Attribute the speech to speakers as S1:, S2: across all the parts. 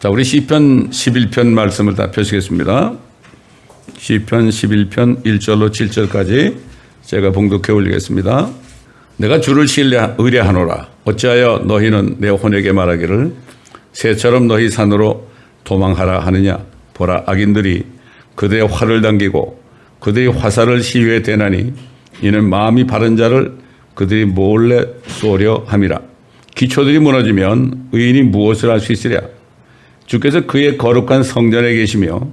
S1: 자, 우리 시편 11편 말씀을 다 펴시겠습니다. 시편 11편 1절로 7절까지 제가 봉독해 올리겠습니다. 내가 주를 의뢰하노라. 어찌하여 너희는 내 혼에게 말하기를 새처럼 너희 산으로 도망하라 하느냐. 보라, 악인들이 그들의 활을 당기고 그들의 화살을 시위에 대나니 이는 마음이 바른 자를 그들이 몰래 쏘려 함이라. 기초들이 무너지면 의인이 무엇을 할 수 있으랴. 주께서 그의 거룩한 성전에 계시며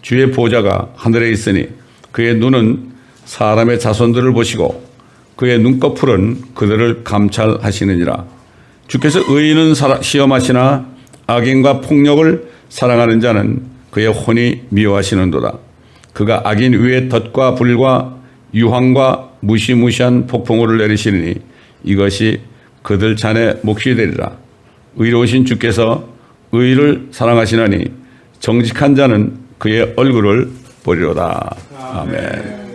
S1: 주의 보좌가 하늘에 있으니 그의 눈은 사람의 자손들을 보시고 그의 눈꺼풀은 그들을 감찰하시느니라. 주께서 의인은 시험하시나 악인과 폭력을 사랑하는 자는 그의 혼이 미워하시는도다. 그가 악인 위에 덫과 불과 유황과 무시무시한 폭풍우를 내리시니 이것이 그들 잔에 몫이 되리라. 의로우신 주께서 의를 사랑하시나니 정직한 자는 그의 얼굴을 보리로다. 아멘.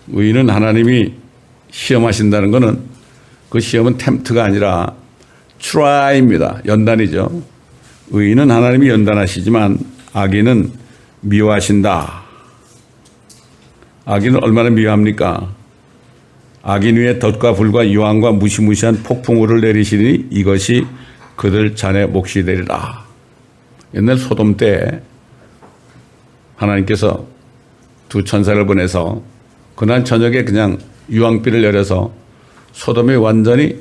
S1: 의는 하나님이 시험하신다는 것은 그 시험은 템트가 아니라 트라이입니다. 연단이죠. 의는 하나님이 연단하시지만 악인은 미워하신다. 악인은 얼마나 미워합니까? 악인 위에 덫과 불과 유황과 무시무시한 폭풍우를 내리시니 이것이 그들 잔에 몫이 되리라. 옛날 소돔 때 하나님께서 두 천사를 보내서 그날 저녁에 그냥 유황비를 내려서 소돔이 완전히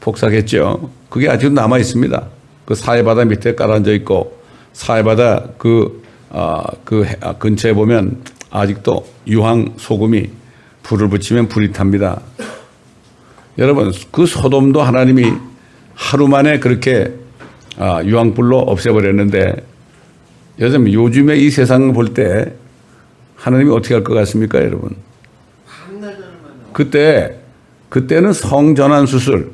S1: 폭삭했죠. 그게 아직도 남아 있습니다. 그 사해바다 밑에 깔아앉아 있고 사해바다 근처에 보면 아직도 유황 소금이 불을 붙이면 불이 탑니다. 여러분, 그 소돔도 하나님이 하루 만에 그렇게 유황불로 없애버렸는데 요즘에 이 세상을 볼 때 하나님이 어떻게 할 것 같습니까, 여러분? 그때는 성전환 수술,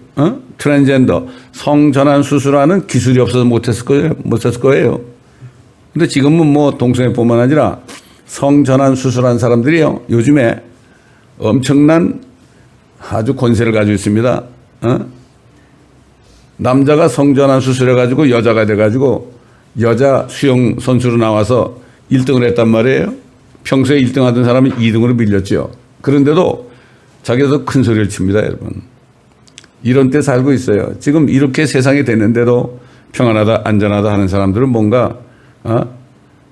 S1: 트랜스젠더, 성전환 수술하는 기술이 없어서 못했을 거예요. 근데 지금은 뭐 동성애뿐만 아니라 성전환 수술한 사람들이요, 요즘에 엄청난 아주 권세를 가지고 있습니다. 남자가 성전환 수술해가지고 여자가 돼가지고 여자 수영 선수로 나와서 1등을 했단 말이에요. 평소에 1등 하던 사람이 2등으로 밀렸죠. 그런데도 자기도 큰 소리를 칩니다, 여러분. 이런 때 살고 있어요. 지금 이렇게 세상이 됐는데도 평안하다, 안전하다 하는 사람들은 뭔가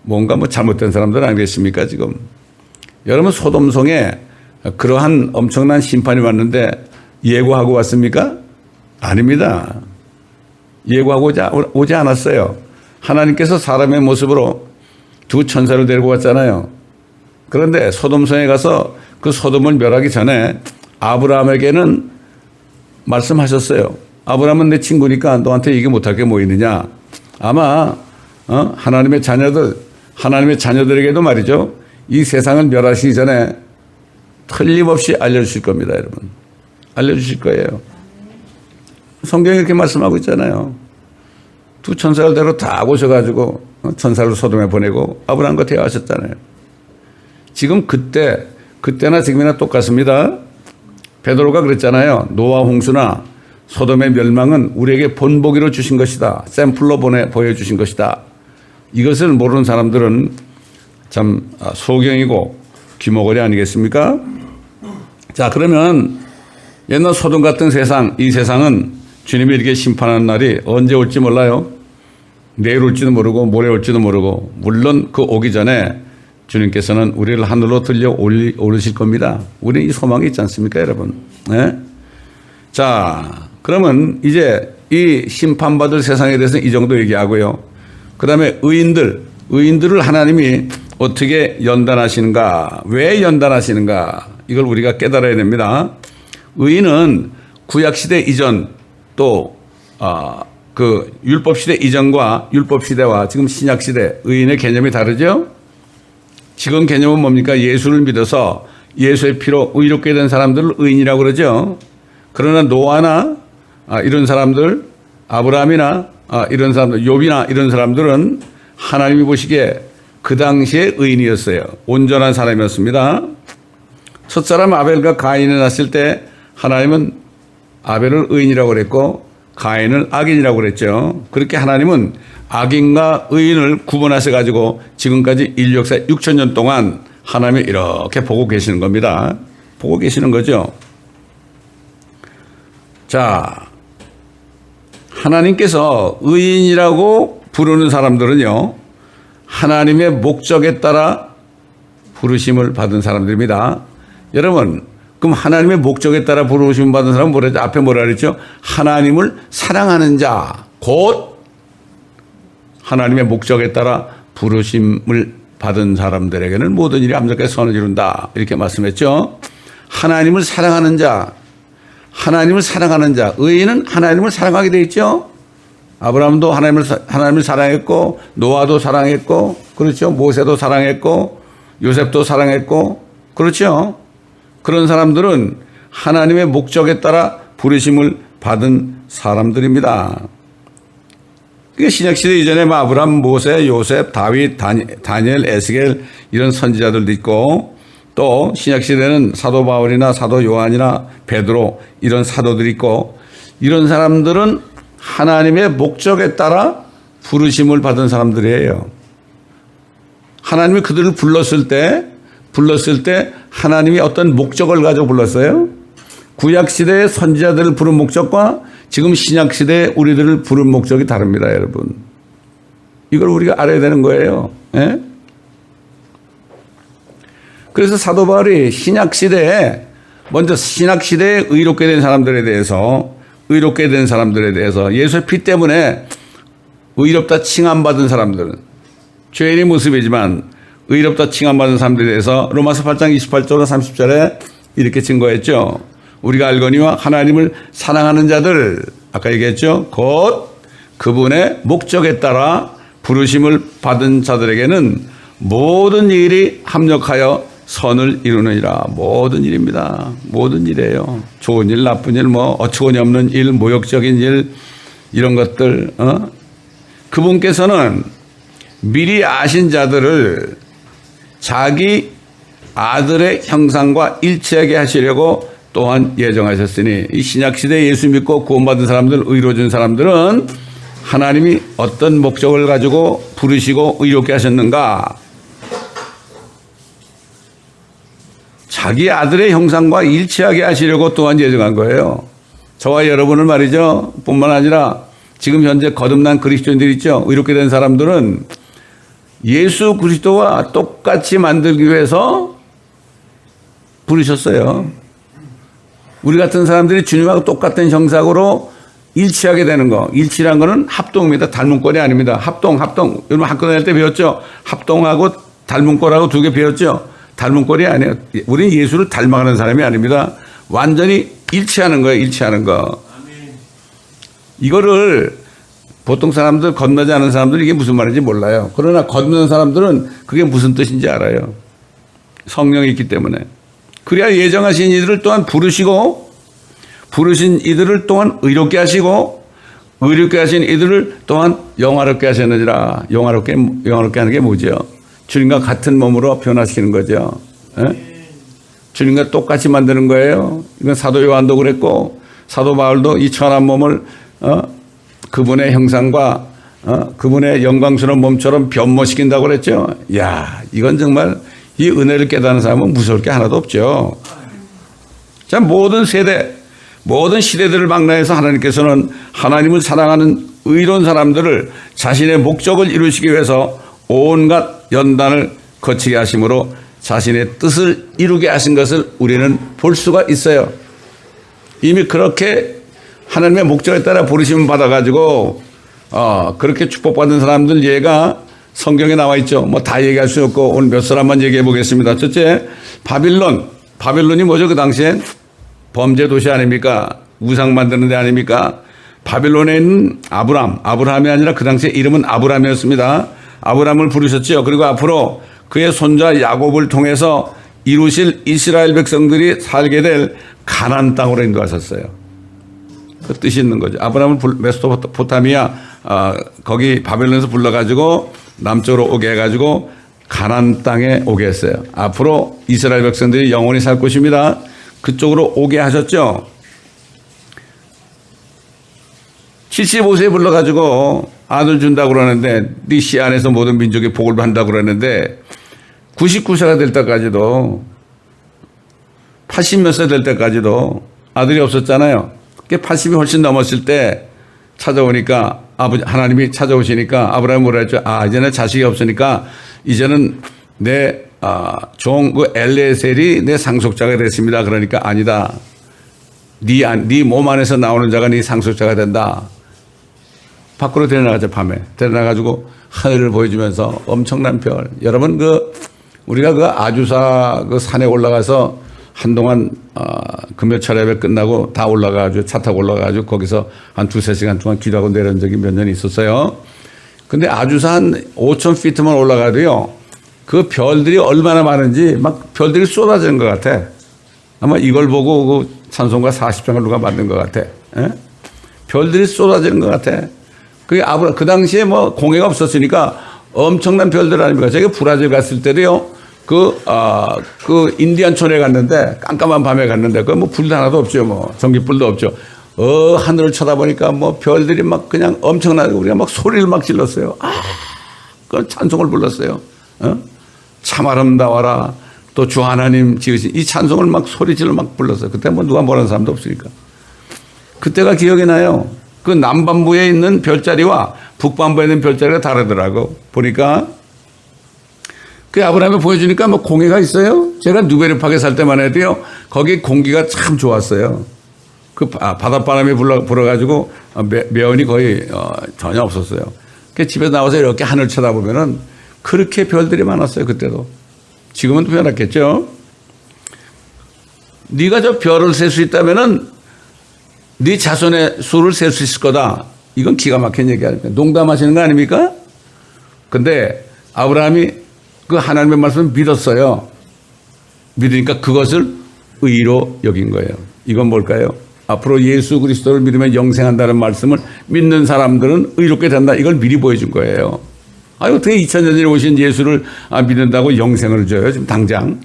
S1: 뭐 잘못된 사람들 아니겠습니까, 지금. 여러분, 소돔성에 그러한 엄청난 심판이 왔는데 예고하고 왔습니까? 아닙니다. 예고하고 오지 않았어요. 하나님께서 사람의 모습으로 두 천사를 데리고 왔잖아요. 그런데 소돔성에 가서 그 소돔을 멸하기 전에 아브라함에게는 말씀하셨어요. 아브라함은 내 친구니까 너한테 얘기 못할 게 뭐 있느냐. 아마 하나님의 자녀들에게도 말이죠. 이 세상을 멸하시기 전에 틀림없이 알려주실 겁니다, 여러분. 알려주실 거예요. 성경이 이렇게 말씀하고 있잖아요. 두 천사를 데리고 다 오셔가지고 천사를 소돔에 보내고 아브라함과 대화하셨잖아요. 지금 그때나 지금이나 똑같습니다. 베드로가 그랬잖아요. 노아 홍수나 소돔의 멸망은 우리에게 본보기로 주신 것이다. 샘플로 보여주신 것이다. 이것을 모르는 사람들은 참 소경이고 귀머거리 아니겠습니까? 자, 그러면 옛날 소돔 같은 세상, 이 세상은 주님이 이렇게 심판하는 날이 언제 올지 몰라요. 내일 올지도 모르고 모레 올지도 모르고, 물론 그 오기 전에 주님께서는 우리를 하늘로 들려 오르실 겁니다. 우리는 이 소망이 있지 않습니까, 여러분? 네? 자, 그러면 이제 이 심판받을 세상에 대해서 이 정도 얘기하고요. 그 다음에 의인들을 하나님이 어떻게 연단하시는가, 왜 연단하시는가, 이걸 우리가 깨달아야 됩니다. 의인은 구약시대 이전 또 그 율법시대 이전과 율법시대와 지금 신약시대 의인의 개념이 다르죠. 지금 개념은 뭡니까? 예수를 믿어서 예수의 피로 의롭게 된 사람들을 의인이라고 그러죠. 그러나 노아나 이런 사람들, 아브라함이나 이런 사람들, 욥이나 이런 사람들은 하나님이 보시기에 그 당시에 의인이었어요. 온전한 사람이었습니다. 첫사람 아벨과 가인을 낳았을 때 하나님은 아벨을 의인이라고 그랬고 가인을 악인이라고 그랬죠. 그렇게 하나님은 악인과 의인을 구분하셔 가지고 지금까지 인류 역사 6,000년 동안 하나님이 이렇게 보고 계시는 겁니다. 보고 계시는 거죠. 자, 하나님께서 의인이라고 부르는 사람들은요, 하나님의 목적에 따라 부르심을 받은 사람들입니다. 여러분, 그럼 하나님의 목적에 따라 부르심을 받은 사람은 뭐라 했죠? 앞에 뭐라 그랬죠? 하나님을 사랑하는 자, 곧 하나님의 목적에 따라 부르심을 받은 사람들에게는 모든 일이 암송하게 선을 이룬다. 이렇게 말씀했죠. 하나님을 사랑하는 자, 하나님을 사랑하는 자, 의인은 하나님을 사랑하게 돼 있죠. 아브라함도 하나님을 사랑했고, 노아도 사랑했고, 그렇죠. 모세도 사랑했고, 요셉도 사랑했고, 그렇죠. 그런 사람들은 하나님의 목적에 따라 부르심을 받은 사람들입니다. 신약시대 이전에 아브라함, 모세, 요셉, 다윗, 다니엘, 에스겔 이런 선지자들도 있고, 또 신약시대는 사도 바울이나 사도 요한이나 베드로 이런 사도들이 있고, 이런 사람들은 하나님의 목적에 따라 부르심을 받은 사람들이에요. 하나님이 그들을 불렀을 때 하나님이 어떤 목적을 가지고 불렀어요? 구약시대의 선지자들을 부른 목적과 지금 신약시대의 우리들을 부른 목적이 다릅니다, 여러분. 이걸 우리가 알아야 되는 거예요. 예? 그래서 사도 바울이 신약시대에 먼저 신약시대에 의롭게 된 사람들에 대해서 예수의 피 때문에 의롭다 칭함받은 사람들은 죄인의 모습이지만 의롭다 칭함받은 사람들에 대해서 로마서 8장 28절과 30절에 이렇게 증거했죠. 우리가 알거니와 하나님을 사랑하는 자들, 아까 얘기했죠. 곧 그분의 목적에 따라 부르심을 받은 자들에게는 모든 일이 합력하여 선을 이루느니라. 모든 일입니다. 모든 일이에요. 좋은 일, 나쁜 일, 어처구니 없는 일, 모욕적인 일, 이런 것들. 그분께서는 미리 아신 자들을 자기 아들의 형상과 일치하게 하시려고 또한 예정하셨으니, 이 신약시대에 예수 믿고 구원받은 사람들, 의로워진 사람들은 하나님이 어떤 목적을 가지고 부르시고 의롭게 하셨는가? 자기 아들의 형상과 일치하게 하시려고 또한 예정한 거예요. 저와 여러분을 말이죠. 뿐만 아니라 지금 현재 거듭난 그리스도인들 있죠. 의롭게 된 사람들은 예수 그리스도와 똑같이 만들기 위해서 부르셨어요. 우리 같은 사람들이 주님하고 똑같은 형상으로 일치하게 되는 거. 일치란 거는 합동입니다. 닮은 꼴이 아닙니다. 합동. 여러분 학교 다닐 때 배웠죠? 합동하고 닮은 꼴하고 두 개 배웠죠? 닮은 꼴이 아니에요. 우리는 예수를 닮아가는 사람이 아닙니다. 완전히 일치하는 거예요. 일치하는 거. 이거를 보통 사람들, 건너지 않은 사람들 이게 무슨 말인지 몰라요. 그러나 건너는 사람들은 그게 무슨 뜻인지 알아요. 성령이 있기 때문에. 그래야 예정하신 이들을 또한 부르시고, 부르신 이들을 또한 의롭게 하시고, 의롭게 하신 이들을 또한 영화롭게 하셨느니라. 영화롭게 하는 게 뭐죠? 주님과 같은 몸으로 변화시키는 거죠. 예? 주님과 똑같이 만드는 거예요. 이건 사도 요한도 그랬고, 사도 바울도 이 천한 몸을 그분의 형상과 그분의 영광스러운 몸처럼 변모시킨다고 그랬죠. 야, 이건 정말 이 은혜를 깨닫는 사람은 무서울 게 하나도 없죠. 자, 모든 세대, 모든 시대들을 망라해서 하나님께서는 하나님을 사랑하는 의로운 사람들을 자신의 목적을 이루시기 위해서 온갖 연단을 거치게 하심으로 자신의 뜻을 이루게 하신 것을 우리는 볼 수가 있어요. 이미 그렇게 하나님의 목적에 따라 부르심을 받아가지고 그렇게 축복받은 사람들 예가 성경에 나와 있죠. 다 얘기할 수 없고 오늘 몇 사람만 얘기해 보겠습니다. 첫째, 바빌론이 뭐죠? 그 당시엔 범죄 도시 아닙니까? 우상 만드는 데 아닙니까? 바빌론에 있는 아브라함이 아니라 그 당시에 이름은 아브라함이었습니다. 아브라함을 부르셨죠. 그리고 앞으로 그의 손자 야곱을 통해서 이루실 이스라엘 백성들이 살게 될 가나안 땅으로 인도하셨어요. 그 뜻이 있는 거죠. 아브라함을 메소포타미아 거기 바벨론에서 불러가지고 남쪽으로 오게 해가지고 가나안 땅에 오게 했어요. 앞으로 이스라엘 백성들이 영원히 살 곳입니다. 그쪽으로 오게 하셨죠. 75세에 불러가지고 아들 준다고 그러는데 네 씨 안에서 모든 민족이 복을 받는다고 그러는데 99세가 될 때까지도 80몇 세 될 때까지도 아들이 없었잖아요. 80이 훨씬 넘었을 때 찾아오니까 아버지 하나님이 찾아오시니까 아브라함이 뭐라 했죠? 이제는 자식이 없으니까 이제는 내 종 그 엘레셀이 내 상속자가 됐습니다. 그러니까 아니다. 네 몸 안에서 나오는 자가 네 상속자가 된다. 밖으로 데려나가죠. 밤에 데려나가지고 하늘을 보여주면서 엄청난 별. 여러분 우리가 그 아주사 그 산에 올라가서 한동안 금요철 예배 끝나고 다 올라가가지고 차 타고 올라가가지고 거기서 한 2-3시간 동안 기도하고 내려온 적이 몇 년이 있었어요. 근데 아주사 한 5,000피트만 올라가도요. 그 별들이 얼마나 많은지 막 별들이 쏟아지는 것 같아. 아마 이걸 보고 그 찬송가 40장을 누가 만든 것 같아. 에? 별들이 쏟아지는 것 같아. 그 당시에 뭐 공해가 없었으니까 엄청난 별들 아닙니까? 제가 브라질 갔을 때도요. 그 인디안촌에 갔는데 깜깜한 밤에 갔는데 그 뭐 불도 하나도 없죠. 뭐 전기불도 없죠. 하늘을 쳐다보니까 뭐 별들이 막 그냥 엄청나게 우리가 막 소리를 막 질렀어요. 그 찬송을 불렀어요. 참 아름다워라. 또 주 하나님 지으신 이 찬송을 막 소리질러 막 불렀어요. 그때 뭐 누가 뭐라는 사람도 없으니까. 그때가 기억이 나요. 그 남반부에 있는 별자리와 북반부에 있는 별자리가 다르더라고. 보니까 그 아브라함이 보여주니까 뭐 공해가 있어요. 제가 누베르팍에 살 때만 해도요. 거기 공기가 참 좋았어요. 그 바닷바람이 불어가지고 매연이 거의 전혀 없었어요. 그 집에 나와서 이렇게 하늘 쳐다보면은 그렇게 별들이 많았어요. 그때도. 지금은 또 변했겠죠. 네가 저 별을 셀 수 있다면은 네 자손의 수를 셀 수 있을 거다. 이건 기가 막힌 얘기 아닙니까? 농담하시는 거 아닙니까? 근데 아브라함이 그 하나님의 말씀을 믿었어요. 믿으니까 그것을 의로 여긴 거예요. 이건 뭘까요? 앞으로 예수 그리스도를 믿으면 영생한다는 말씀을 믿는 사람들은 의롭게 된다. 이걸 미리 보여준 거예요. 어떻게 2000년 전에 오신 예수를 믿는다고 영생을 줘요? 지금 당장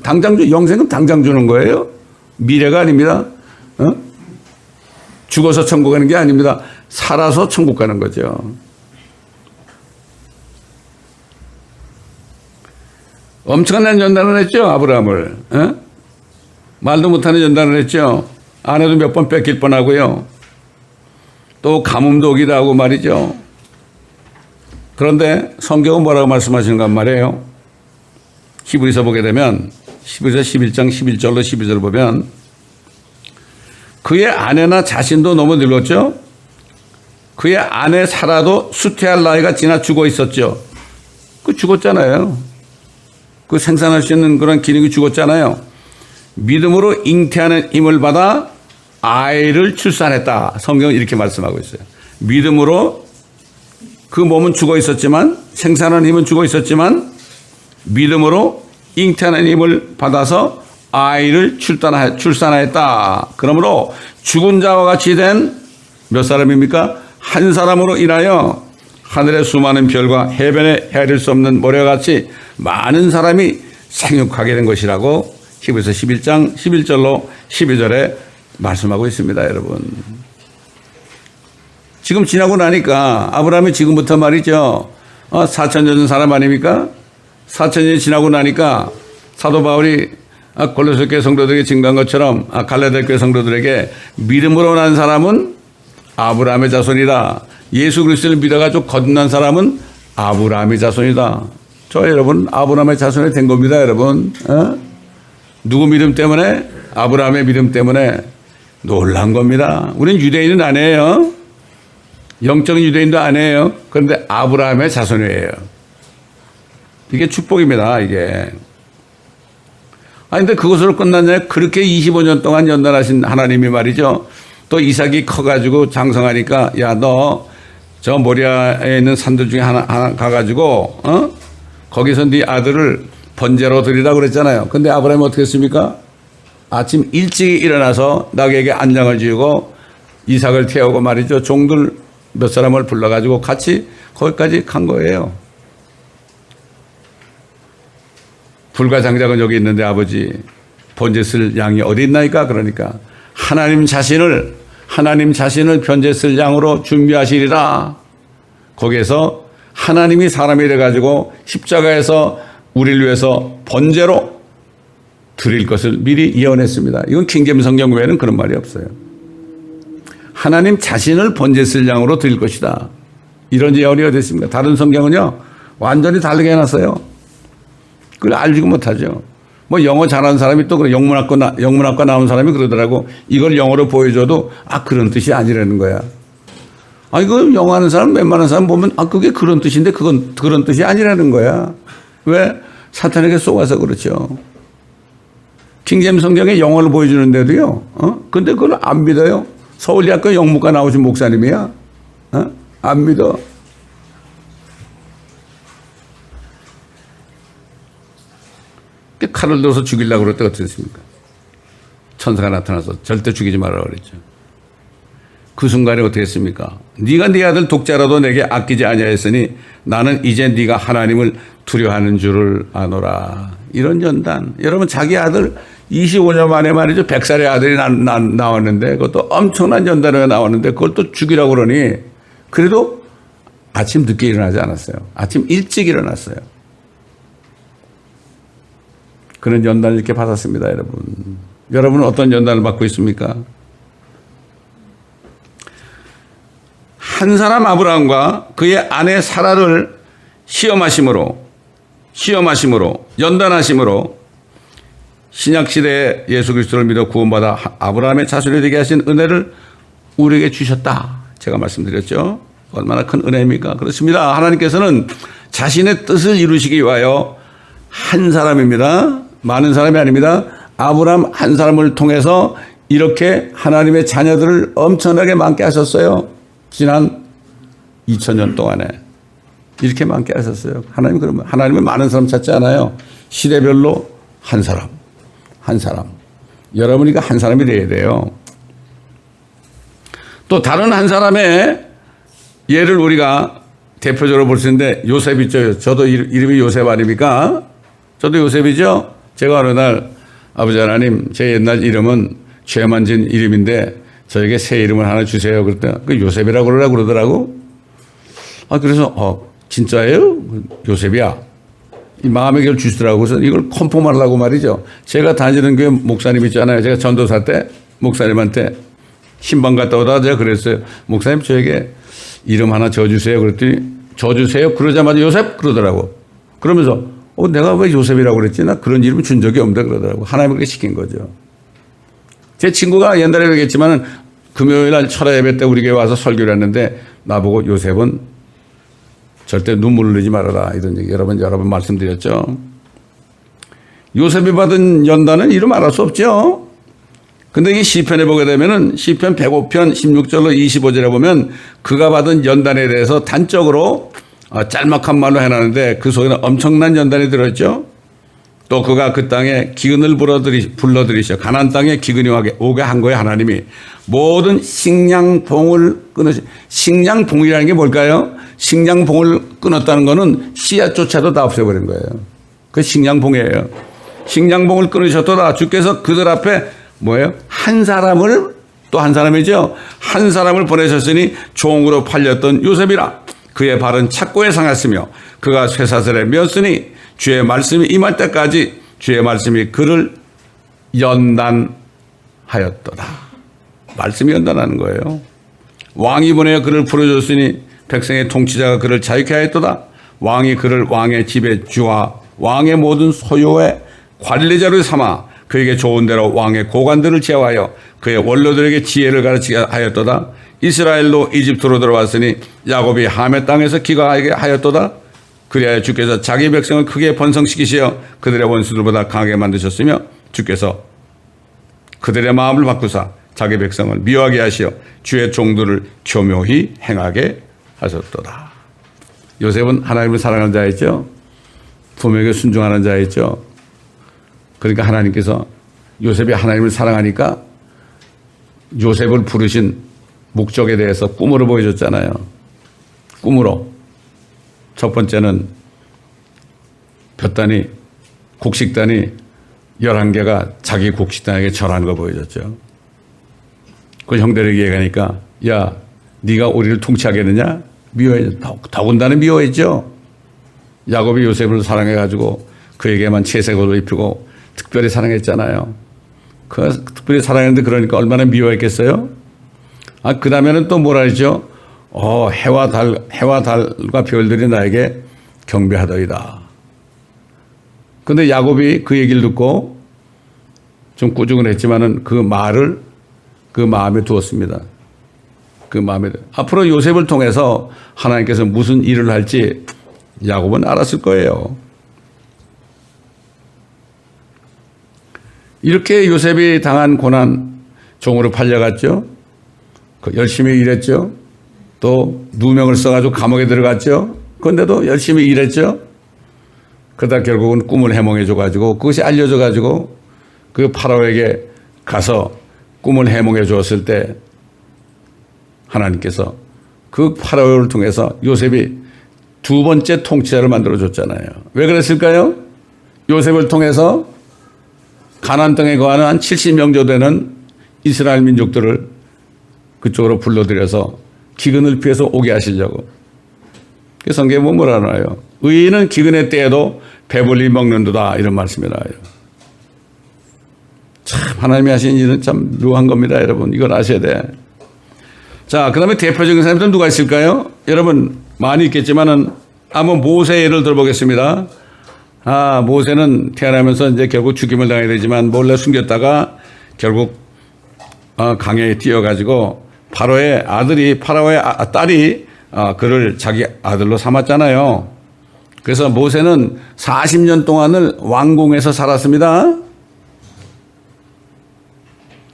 S1: 영생은 당장 주는 거예요. 미래가 아닙니다. 죽어서 천국 가는 게 아닙니다. 살아서 천국 가는 거죠. 엄청난 연단을 했죠. 아브라함을. 말도 못하는 연단을 했죠. 아내도 몇 번 뺏길 뻔하고요. 또 가뭄도 오기도 하고 말이죠. 그런데 성경은 뭐라고 말씀하시는가 말이에요. 히브리서 보게 되면 히브리서 11장 11절로 12절을 보면 그의 아내나 자신도 너무 늙었죠. 그의 아내 사라도 수태할 나이가 지나 죽어 있었죠. 그 죽었잖아요. 그 생산할 수 있는 그런 기능이 죽었잖아요. 믿음으로 잉태하는 힘을 받아 아이를 출산했다. 성경은 이렇게 말씀하고 있어요. 믿음으로 그 몸은 죽어 있었지만 생산하는 힘은 죽어 있었지만 믿음으로 잉태하는 힘을 받아서 아이를 출산하였다. 그러므로 죽은 자와 같이 된 몇 사람입니까? 한 사람으로 인하여 하늘의 수많은 별과 해변에 헤아릴 수 없는 모래같이 많은 사람이 생육하게 된 것이라고 히브리서 11장 11절로 12절에 말씀하고 있습니다. 여러분. 지금 지나고 나니까 아브라함이 지금부터 말이죠. 4,000년 전 사람 아닙니까? 4,000년이 지나고 나니까 사도 바울이 골로새 교회 성도들에게 증거한 것처럼 갈라디아 교회 성도들에게 믿음으로 난 사람은 아브라함의 자손이다. 예수 그리스도를 믿어가지고 거듭난 사람은 아브라함의 자손이다. 저 여러분 아브라함의 자손이 된 겁니다. 여러분. 누구 믿음 때문에? 아브라함의 믿음 때문에 놀란 겁니다. 우리는 유대인은 아니에요. 영적인 유대인도 아니에요. 그런데 아브라함의 자손이에요. 이게 축복입니다. 이게. 근데 그것으로 끝났냐? 그렇게 25년 동안 연단하신 하나님이 말이죠. 또 이삭이 커가지고 장성하니까 야, 너 저 모리아에 있는 산들 중에 하나 가가지고 거기서 네 아들을 번제로 드리라 그랬잖아요. 근데 아브라함이 어떻게 했습니까? 아침 일찍 일어나서 낙에게 안장을 지우고 이삭을 태우고 말이죠. 종들 몇 사람을 불러가지고 같이 거기까지 간 거예요. 불과 장작은 여기 있는데 아버지 번제 쓸 양이 어디 있나이까? 그러니까 하나님 자신을 하나님 자신을 변제 쓸 양으로 준비하시리라. 거기에서 하나님이 사람이 돼가지고 십자가에서 우리를 위해서 번제로 드릴 것을 미리 예언했습니다. 이건 킹제임 성경 외에는 그런 말이 없어요. 하나님 자신을 번제 쓸 양으로 드릴 것이다. 이런 예언이 어디 있습니까? 다른 성경은요 완전히 다르게 해놨어요. 그걸 알지도 못하죠. 뭐 영어 잘하는 사람이 또 그래 영문학과 나온 사람이 그러더라고. 이걸 영어로 보여줘도 그런 뜻이 아니라는 거야. 이거 영어 하는 사람 웬만한 사람 보면 그게 그런 뜻인데 그건 그런 뜻이 아니라는 거야. 왜? 사탄에게 속아서 그렇죠. 킹제임 성경에 영어를 보여주는데도요. 근데 그걸 안 믿어요. 서울대학교 영문과 나오신 목사님이야. 안 믿어. 칼을 들어서 죽이려고 그럴 때 어떻습니까? 천사가 나타나서 절대 죽이지 말라고 그랬죠. 그 순간에 어떻게 했습니까? 네가 네 아들 독자라도 내게 아끼지 아니하였으니 나는 이제 네가 하나님을 두려워하는 줄을 아노라. 이런 연단. 여러분 자기 아들 25년 만에 말이죠. 100살의 아들이 나왔는데 그것도 엄청난 연단에 나왔는데 그걸 또 죽이라고 그러니 그래도 아침 늦게 일어나지 않았어요. 아침 일찍 일어났어요. 그런 연단을 이렇게 받았습니다, 여러분. 여러분은 어떤 연단을 받고 있습니까? 한 사람 아브라함과 그의 아내 사라를 시험하심으로 연단하심으로 신약시대에 예수 그리스도를 믿어 구원받아 아브라함의 자손이 되게 하신 은혜를 우리에게 주셨다. 제가 말씀드렸죠. 얼마나 큰 은혜입니까? 그렇습니다. 하나님께서는 자신의 뜻을 이루시기 위하여 한 사람입니다. 많은 사람이 아닙니다. 아브라함 한 사람을 통해서 이렇게 하나님의 자녀들을 엄청나게 많게 하셨어요. 지난 2000년 동안에 이렇게 많게 하셨어요. 하나님은 많은 사람 찾지 않아요. 시대별로 한 사람. 여러분이가 한 사람이 돼야 돼요. 또 다른 한 사람의 예를 우리가 대표적으로 볼 수 있는데 요셉 있죠. 저도 이름이 요셉 아닙니까? 저도 요셉이죠. 제가 어느 날 아버지 하나님 제 옛날 이름은 죄만 진 이름인데 저에게 새 이름을 하나 주세요. 그랬더니 그 요셉이라고 그러더라고. 그래서 진짜예요? 요셉이야. 이 마음의 결 주시더라고. 그래서 이걸 컨펌하려고 말이죠. 제가 다니는 교회 목사님 있잖아요. 제가 전도사 때 목사님한테 신방 갔다 오다가 제가 그랬어요. 목사님 저에게 이름 하나 줘주세요. 그랬더니 줘주세요. 그러자마자 요셉 그러더라고. 그러면서 내가 왜 요셉이라고 그랬지? 나 그런 이름 준 적이 없는데 그러더라고. 하나님이 그렇게 시킨 거죠. 제 친구가 옛날에 그러겠지만 금요일 날 철야 예배 때 우리 교회 와서 설교를 했는데 나보고 요셉은 절대 눈물을 흘리지 말아라. 이런 얘기 여러 번 말씀드렸죠. 요셉이 받은 연단은 이루 말할 수 없죠. 근데 이 시편에 보게 되면은 시편 105편 16절로 25절에 보면 그가 받은 연단에 대해서 단적으로 짤막한 말로 해놨는데 그 속에는 엄청난 연단이 들어있죠. 또 그가 그 땅에 기근을 불러들이셔 가나안 땅에 기근이 오게 한 거예요. 하나님이 모든 식량봉을 끊으시. 식량봉이라는 게 뭘까요? 식량봉을 끊었다는 거는 씨앗조차도 다 없애버린 거예요. 그 식량봉이에요. 식량봉을 끊으셨도다. 주께서 그들 앞에 뭐예요? 한 사람을 또 한 사람이죠. 한 사람을 보내셨으니 종으로 팔렸던 요셉이라. 그의 발은 착고에 상했으며 그가 쇠사슬에 메었으니 주의 말씀이 임할 때까지 주의 말씀이 그를 연단하였도다. 말씀이 연단하는 거예요. 왕이 보내어 그를 풀어줬으니 백성의 통치자가 그를 자유케 하였도다. 왕이 그를 왕의 집의 주와 왕의 모든 소유의 관리자로 삼아 그에게 좋은 대로 왕의 고관들을 제어하여 그의 원로들에게 지혜를 가르치게 하였도다. 이스라엘도 이집트로 들어왔으니 야곱이 함의 땅에서 기가하게 하였도다. 그리하여 주께서 자기 백성을 크게 번성시키시어 그들의 원수들보다 강하게 만드셨으며 주께서 그들의 마음을 바꾸사 자기 백성을 미워하게 하시어 주의 종들을 교묘히 행하게 하셨도다. 요셉은 하나님을 사랑하는 자였죠. 부모에게 순종하는 자였죠. 그러니까 하나님께서 요셉이 하나님을 사랑하니까 요셉을 부르신 목적에 대해서 꿈으로 보여줬잖아요. 꿈으로. 첫 번째는 볕단이 곡식단이 11개가 자기 곡식단에게 절하는 거 보여줬죠. 그 형들에게 얘기하니까 야 네가 우리를 통치하겠느냐? 미워해. 더군다나 미워했죠. 야곱이 요셉을 사랑해가지고 그에게만 채색 옷을 입히고 특별히 사랑했잖아요. 그 특별히 사랑했는데 그러니까 얼마나 미워했겠어요? 그 다음에는 또 뭐라 했죠? 해와 달과 별들이 나에게 경배하더이다. 근데 야곱이 그 얘기를 듣고 좀 꾸중은 했지만은 그 말을 그 마음에 두었습니다. 그 마음에 앞으로 요셉을 통해서 하나님께서 무슨 일을 할지 야곱은 알았을 거예요. 이렇게 요셉이 당한 고난, 종으로 팔려갔죠. 열심히 일했죠. 또 누명을 써가지고 감옥에 들어갔죠. 그런데도 열심히 일했죠. 그러다 결국은 꿈을 해몽해줘가지고 그것이 알려져가지고 그 파라오에게 가서 꿈을 해몽해 주었을 때 하나님께서 그 파라오를 통해서 요셉이 두 번째 통치자를 만들어줬잖아요. 왜 그랬을까요? 요셉을 통해서 가나안 땅에 거하는 한 70명 정도 되는 이스라엘 민족들을 그쪽으로 불러들여서 기근을 피해서 오게 하시려고. 성경에 뭐라 하나요? 의인은 기근의 때에도 배불리 먹는도다 이런 말씀이 나와요. 참 하나님이 하신 일은 참 묘한 겁니다. 여러분 이걸 아셔야 돼. 자, 그 다음에 대표적인 사람들은 누가 있을까요? 여러분 많이 있겠지만은 한번 모세 예를 들어보겠습니다. 모세는 태어나면서 이제 결국 죽임을 당해야 되지만 몰래 숨겼다가 결국 강에 뛰어가지고 파라오의 딸이 그를 자기 아들로 삼았잖아요. 그래서 모세는 40년 동안을 왕궁에서 살았습니다.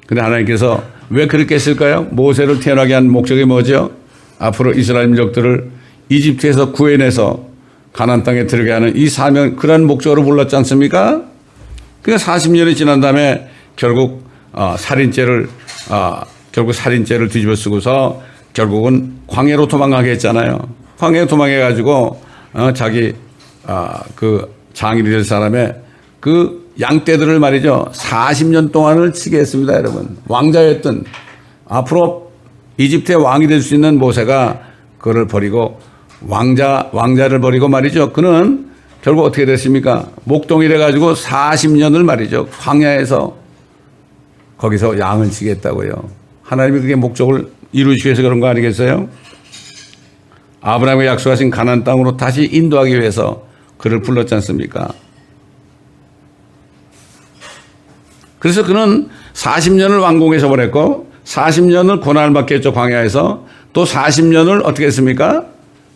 S1: 근데 하나님께서 왜 그렇게 했을까요? 모세를 태어나게 한 목적이 뭐죠? 앞으로 이스라엘 민족들을 이집트에서 구해내서 가나안 땅에 들어가게 하는 이 사명, 그런 목적으로 불렀지 않습니까? 그러니까 40년이 지난 다음에 결국 살인죄를 뒤집어 쓰고서 결국은 광야로 도망가게 했잖아요. 광야로 도망해가지고 자기 그 장인이 될 사람의 그 양떼들을 말이죠. 40년 동안을 치게 했습니다, 여러분. 왕자였던 앞으로 이집트의 왕이 될 수 있는 모세가 그를 버리고 왕자를 버리고 말이죠. 그는 결국 어떻게 됐습니까? 목동이 돼가지고 40년을 말이죠. 광야에서 거기서 양을 치게 했다고요. 하나님이 그게 목적을 이루시기 위해서 그런 거 아니겠어요? 아브라함이 약속하신 가나안 땅으로 다시 인도하기 위해서 그를 불렀지 않습니까? 그래서 그는 40년을 왕궁에서 보냈고 40년을 고난을 받게 했죠. 광야에서. 또 40년을 어떻게 했습니까?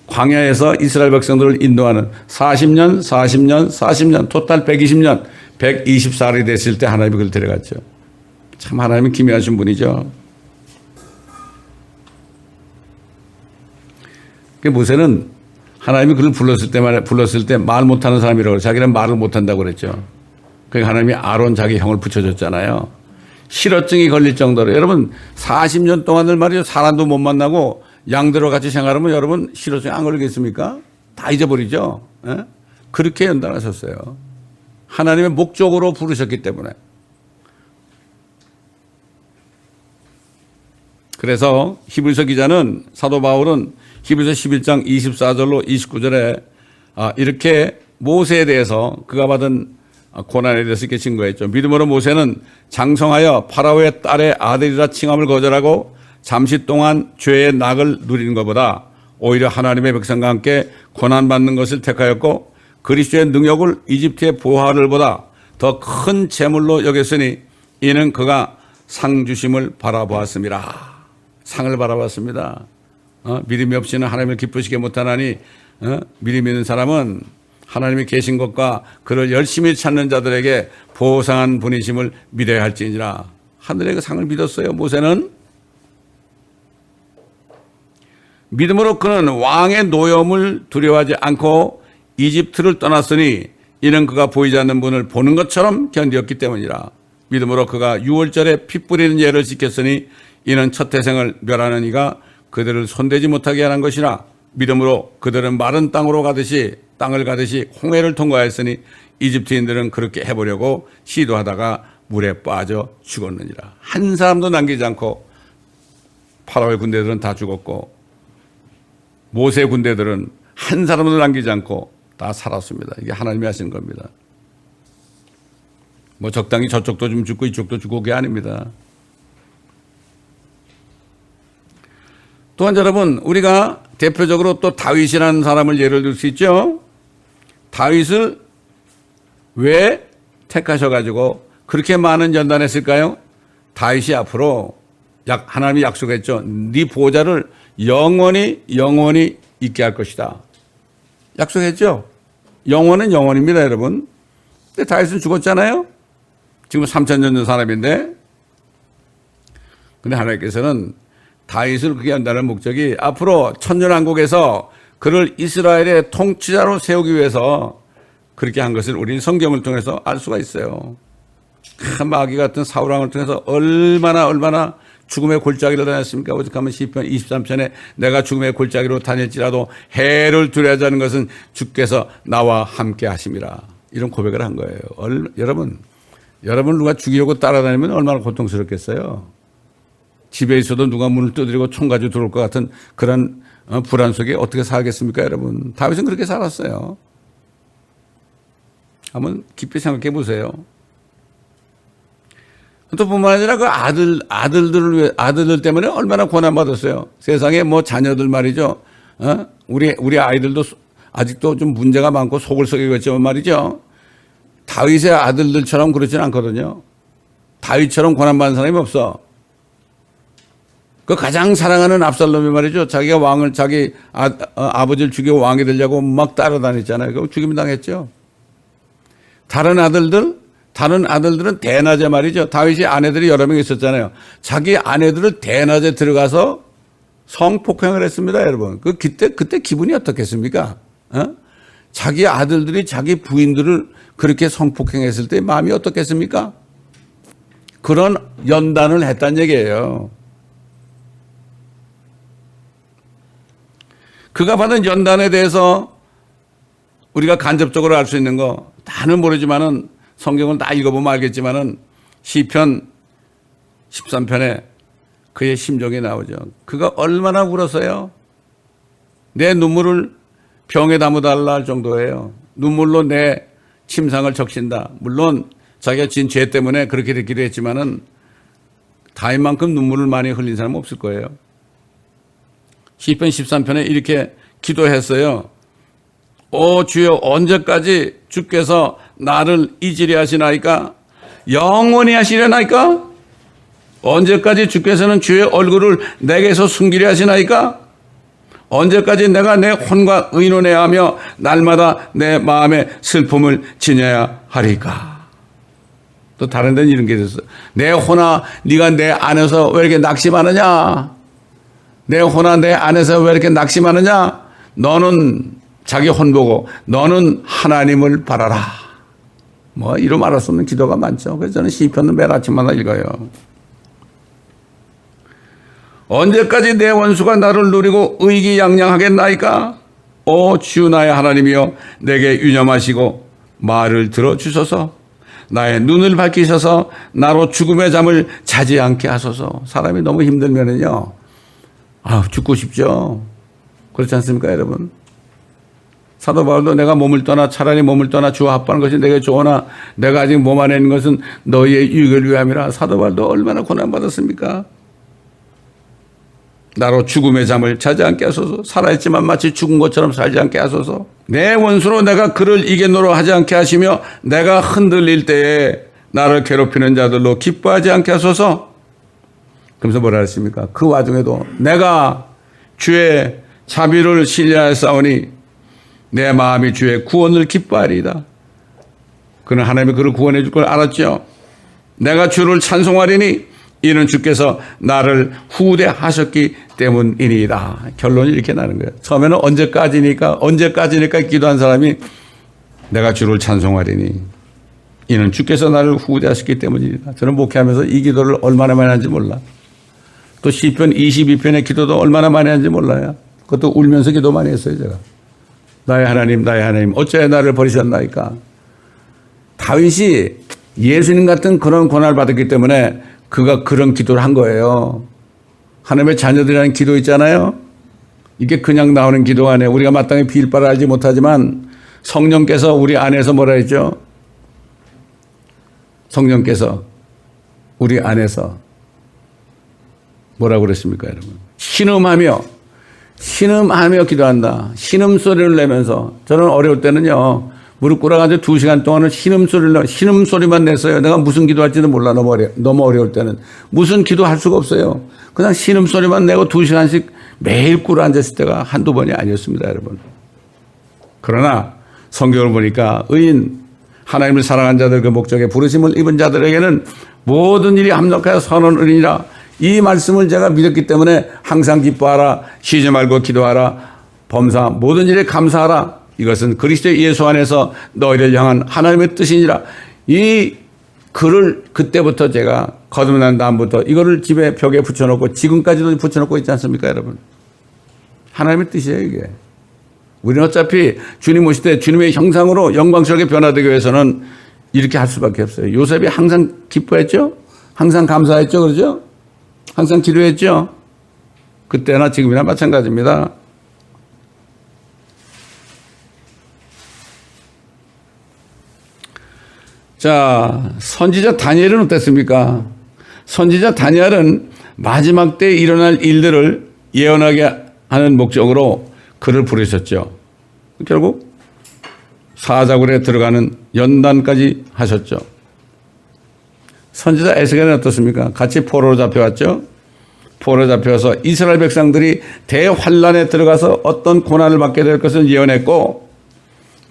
S1: 광야에서 이스라엘 백성들을 인도하는 40년 토탈 120년 124일이 됐을 때 하나님이 그를 데려갔죠. 참 하나님은 기묘하신 분이죠. 모세는 하나님이 그를 불렀을 때 말 못하는 사람이라고 그래요. 자기는 말을 못한다고 그랬죠. 그러니까 하나님이 아론 자기 형을 붙여줬잖아요. 실어증이 걸릴 정도로. 여러분 40년 동안을 말이죠. 사람도 못 만나고 양들과 같이 생활하면 여러분 실어증이 안 걸리겠습니까? 다 잊어버리죠. 에? 그렇게 연단하셨어요. 하나님의 목적으로 부르셨기 때문에. 그래서 히브리서 기자는 사도 바울은 히브리서 11장 24절로 29절에 이렇게 모세에 대해서 그가 받은 고난에 대해서 이렇게 증거했죠. 믿음으로 모세는 장성하여 파라오의 딸의 아들이라 칭함을 거절하고 잠시 동안 죄의 낙을 누리는 것보다 오히려 하나님의 백성과 함께 고난받는 것을 택하였고 그리스도의 능력을 이집트의 보화를 보다 더 큰 재물로 여겼으니 이는 그가 상 주심을 바라보았습니다. 상을 바라봤습니다. 믿음이 없이는 하나님을 기쁘시게 못하나니 믿음 있는 사람은 하나님이 계신 것과 그를 열심히 찾는 자들에게 보상한 분이심을 믿어야 할지니라. 하늘의 그 상을 믿었어요. 모세는 믿음으로 그는 왕의 노여움을 두려워하지 않고 이집트를 떠났으니 이는 그가 보이지 않는 분을 보는 것처럼 견디었기 때문이라. 믿음으로 그가 6월절에 피 뿌리는 예를 지켰으니 이는 첫 태생을 멸하는 이가 그들을 손대지 못하게 하는 것이라. 믿음으로 그들은 마른 땅을 가듯이 홍해를 통과했으니 이집트인들은 그렇게 해보려고 시도하다가 물에 빠져 죽었느니라. 한 사람도 남기지 않고 파라오의 군대들은 다 죽었고 모세 군대들은 한 사람도 남기지 않고 다 살았습니다. 이게 하나님이 하신 겁니다. 뭐 적당히 저쪽도 좀 죽고 이쪽도 죽고 그게 아닙니다. 또한 여러분, 우리가 대표적으로 또 다윗이라는 사람을 예를 들 수 있죠. 다윗을 왜 택하셔가지고 그렇게 많은 연단했을까요? 다윗이 앞으로 하나님이 약속했죠. 네 보좌를 영원히 있게 할 것이다. 약속했죠. 영원은 영원입니다, 여러분. 근데 다윗은 죽었잖아요. 지금 3000년 전 사람인데. 근데 하나님께서는 다윗을 그렇게 한다는 목적이 앞으로 천년왕국에서 그를 이스라엘의 통치자로 세우기 위해서 그렇게 한 것을 우리는 성경을 통해서 알 수가 있어요. 마귀 같은 사울왕을 통해서 얼마나 죽음의 골짜기로 다녔습니까? 오직하면 시편 23편에 내가 죽음의 골짜기로 다닐지라도 해를 두려워하지 않는 것은 주께서 나와 함께 하심이라. 이런 고백을 한 거예요. 여러분 누가 죽이려고 따라다니면 얼마나 고통스럽겠어요. 집에 있어도 누가 문을 두드리고 총 가지고 들어올 것 같은 그런 불안 속에 어떻게 살겠습니까, 여러분? 다윗은 그렇게 살았어요. 한번 깊이 생각해 보세요. 또 뿐만 아니라 그 아들들 때문에 얼마나 고난받았어요. 세상에 뭐 자녀들 말이죠. 우리 아이들도 아직도 좀 문제가 많고 속을 썩이고 있지만 말이죠. 다윗의 아들들처럼 그렇지는 않거든요. 다윗처럼 고난받은 사람이 없어. 그 가장 사랑하는 압살롬이 말이죠. 자기가 자기 아버지를 죽이고 왕이 되려고 막 따라다녔잖아요. 그거 죽임 당했죠. 다른 아들들은 대낮에 말이죠. 다윗이 아내들이 여러 명 있었잖아요. 자기 아내들을 대낮에 들어가서 성폭행을 했습니다, 여러분. 그때 기분이 어떻겠습니까? 자기 아들들이 자기 부인들을 그렇게 성폭행했을 때 마음이 어떻겠습니까? 그런 연단을 했단 얘기예요. 그가 받은 연단에 대해서 우리가 간접적으로 알 수 있는 거 다는 모르지만은 성경을 다 읽어보면 알겠지만은 시편 13편에 그의 심정이 나오죠. 그가 얼마나 울었어요. 내 눈물을 병에 담아달라 할 정도예요. 눈물로 내 침상을 적신다. 물론 자기가 진 죄 때문에 그렇게 됐기도 했지만은 다윗만큼 눈물을 많이 흘린 사람은 없을 거예요. 시편 13편에 이렇게 기도했어요. 오 주여, 언제까지 주께서 나를 잊으려 하시나이까? 영원히 하시려나이까? 언제까지 주께서는 주의 얼굴을 내게서 숨기려 하시나이까? 언제까지 내가 내 혼과 의논해야 하며 날마다 내 마음의 슬픔을 지녀야 하리까? 또 다른 데는 이런 게 있었어요. 내 혼아, 네가 내 안에서 왜 이렇게 낙심하느냐? 내 혼아, 내 안에서 왜 이렇게 낙심하느냐? 너는 자기 혼 보고 너는 하나님을 바라라. 뭐 이루 말할 수 없는 기도가 많죠. 그래서 저는 시편은 매일 아침마다 읽어요. 언제까지 내 원수가 나를 누리고 의기양양하겠나이까? 오 주 나의 하나님이여, 내게 유념하시고 말을 들어주소서. 나의 눈을 밝히셔서 나로 죽음의 잠을 자지 않게 하소서. 사람이 너무 힘들면은요, 죽고 싶죠. 그렇지 않습니까, 여러분? 사도 바울도 내가 차라리 몸을 떠나 주와 합하는 것이 내게 좋으나 내가 아직 몸 안에 있는 것은 너희의 유익을 위함이라. 사도 바울도 얼마나 고난받았습니까? 나로 죽음의 잠을 자지 않게 하소서. 살아있지만 마치 죽은 것처럼 살지 않게 하소서. 내 원수로 내가 그를 이겨노려 하지 않게 하시며 내가 흔들릴 때에 나를 괴롭히는 자들로 기뻐하지 않게 하소서. 그러면서 뭐라 했습니까? 그 와중에도 내가 주의 자비를 신뢰하였사오니 내 마음이 주의 구원을 기뻐하리이다. 그는 하나님이 그를 구원해 줄 걸 알았죠. 내가 주를 찬송하리니 이는 주께서 나를 후대하셨기 때문이니이다. 결론이 이렇게 나는 거예요. 처음에는 언제까지니까 기도한 사람이 내가 주를 찬송하리니 이는 주께서 나를 후대하셨기 때문이다. 저는 목회하면서 이 기도를 얼마나 많이 하는지 몰라. 또 시편 22편의 기도도 얼마나 많이 하는지 몰라요. 그것도 울면서 기도 많이 했어요, 제가. 나의 하나님, 어찌하여 나를 버리셨나이까? 다윗이 예수님 같은 그런 고난을 받았기 때문에 그가 그런 기도를 한 거예요. 하나님의 자녀들이라는 기도 있잖아요. 이게 그냥 나오는 기도가 아니에요. 우리가 마땅히 빌 바를 알지 못하지만 성령께서 우리 안에서 뭐라 했죠? 성령께서 우리 안에서 뭐라고 그랬습니까, 여러분? 신음하며 기도한다. 신음소리를 내면서. 저는 어려울 때는요, 무릎 꿇어가지고 2시간 동안은 신음소리만 냈어요. 내가 무슨 기도할지도 몰라. 너무 어려울 때는. 무슨 기도할 수가 없어요. 그냥 신음소리만 내고 2시간씩 매일 꿇어 앉았을 때가 한두 번이 아니었습니다, 여러분. 그러나 성경을 보니까 의인, 하나님을 사랑한 자들 그 목적에 부르심을 입은 자들에게는 모든 일이 합력하여 선한 의인이라. 이 말씀을 제가 믿었기 때문에 항상 기뻐하라, 쉬지 말고 기도하라, 범사 모든 일에 감사하라. 이것은 그리스도 예수 안에서 너희를 향한 하나님의 뜻이니라. 이 글을 그때부터 제가 거듭난 다음부터 이거를 집에 벽에 붙여놓고 지금까지도 붙여놓고 있지 않습니까, 여러분? 하나님의 뜻이에요, 이게. 우리는 어차피 주님 오실 때 주님의 형상으로 영광스럽게 변화되기 위해서는 이렇게 할 수밖에 없어요. 요셉이 항상 기뻐했죠? 항상 감사했죠? 그러죠? 항상 기도했죠? 그때나 지금이나 마찬가지입니다. 자, 선지자 다니엘은 어땠습니까? 선지자 다니엘은 마지막 때 일어날 일들을 예언하게 하는 목적으로 그를 부르셨죠. 결국 사자굴에 들어가는 연단까지 하셨죠. 선지자 에스겔은 어떻습니까? 같이 포로로 잡혀왔죠. 포로로 잡혀서 이스라엘 백성들이 대환란에 들어가서 어떤 고난을 받게 될 것을 예언했고,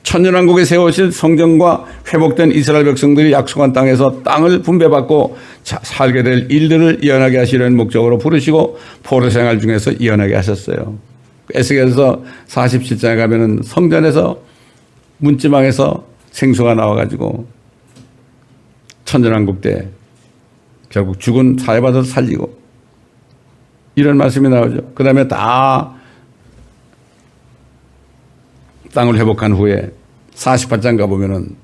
S1: 천년왕국에 세우실 성전과 회복된 이스라엘 백성들이 약속한 땅에서 땅을 분배받고 살게 될 일들을 예언하게 하시려는 목적으로 부르시고 포로 생활 중에서 예언하게 하셨어요. 에스겔에서 47장에 가면은 성전에서 문지방에서 생수가 나와가지고 천년왕국 때 결국 죽은 사해받아서 살리고 이런 말씀이 나오죠. 그 다음에 다 땅을 회복한 후에 48장 가보면은